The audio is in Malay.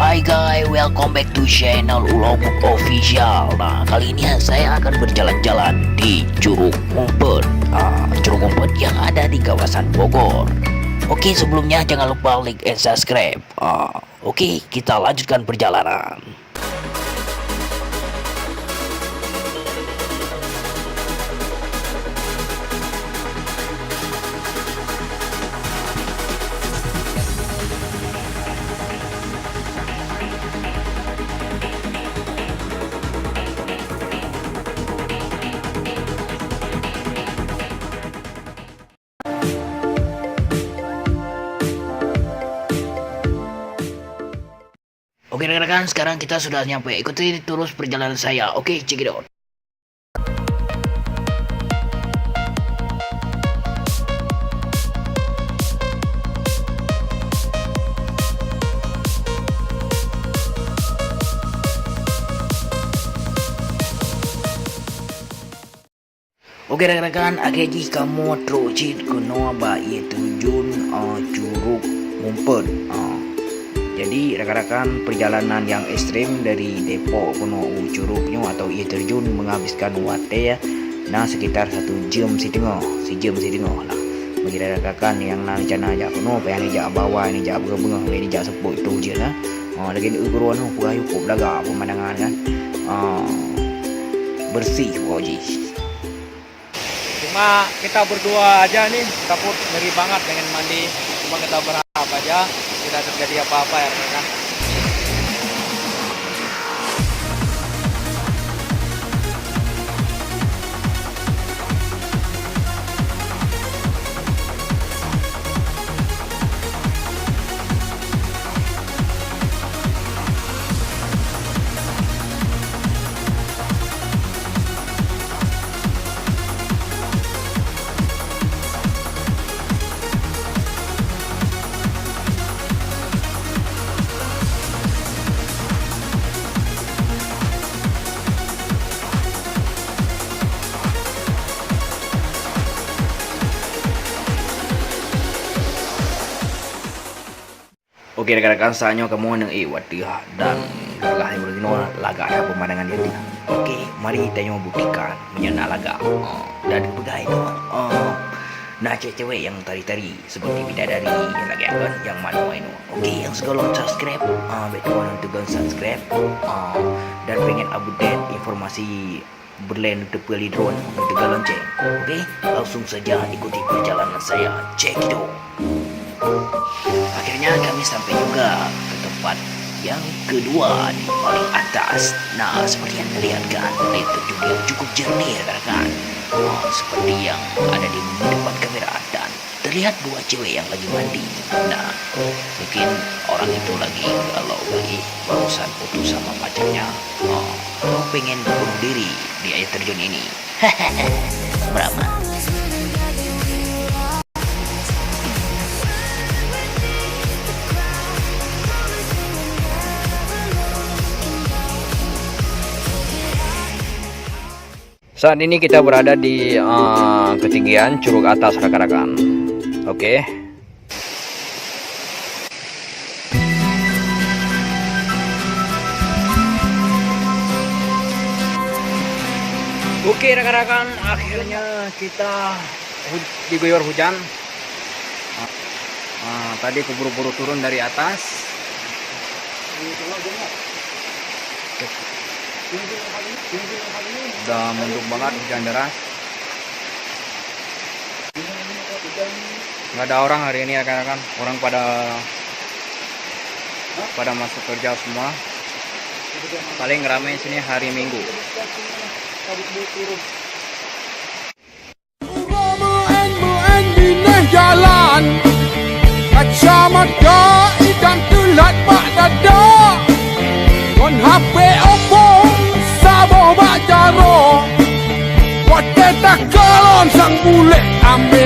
Hai guys, welcome back to channel Ulomuk Official. Nah, kali ini saya akan berjalan-jalan di Curug Ngumpet. Curug Ngumpet yang ada di kawasan Bogor. Oke, sebelumnya jangan lupa like and subscribe. Oke, kita lanjutkan perjalanan. Oke rekan-rekan, sekarang kita sudah nyampe. Ikuti terus perjalanan saya. Oke, check it out. Oke rekan-rekan, akhirnya kamu terujit kuno ba ieu terjun Curug Ngumpet. Jadi rekan-rekan, perjalanan yang ekstrim dari Depok kuno curugnya atau ia terjun menghabiskan waktu ya, nah sekitar 1 jam setengah, lah. Bagi rekan-rekan yang rencana aja kuno pengen aja bawah ini aja bunga ini aja sepuk itu je lah. Lagi ukuran purayu kok belaga pemandangan kan, bersih pokoknya. Cuma kita berdua aja nih, takut ngeri banget pengen mandi. Cuma kita berharap aja tidak terjadi apa-apa ya rekan. Oke rekan-rekan, saatnya kamu nang wadiah dan laga yang bergino laga ya pemandangan dia. Oke, mari kita nyoba buktikan menyana laga dan budaya itu. Nah cewek yang tari-tari seperti bidadari yang lagi akan yang mana ini. Oke, yang segala subscribe, betul untuk subscribe dan pengen update informasi berlain untuk drone untuk lonceng. Oke, langsung saja ikuti perjalanan saya. Check it out. Akhirnya kami sampai juga ke tempat yang kedua di paling atas. Nah, seperti yang terlihat kan, air terjun yang cukup jernih rekan-rekan. Seperti yang ada di depan kamera dan terlihat 2 cewek yang lagi mandi. Nah, mungkin orang itu lagi galau lagi barusan putus sama pacarnya. Atau pengen bunuh diri di air terjun ini. Berapa? Saat ini kita berada di ketinggian curug atas rekan-rekan. Oke. Oke rekan-rekan, akhirnya kita diguyur hujan. Tadi keburu-buru turun dari atas. Udah mendung banget hujan deras. Nggak ada orang hari ini ya rekan-rekan. Orang pada masuk kerja semua. Paling ramai sini hari Minggu. Jalan kacamata ikan tulat mak dada kon HP omong sabo mak jaro pote takalon sang bule ambil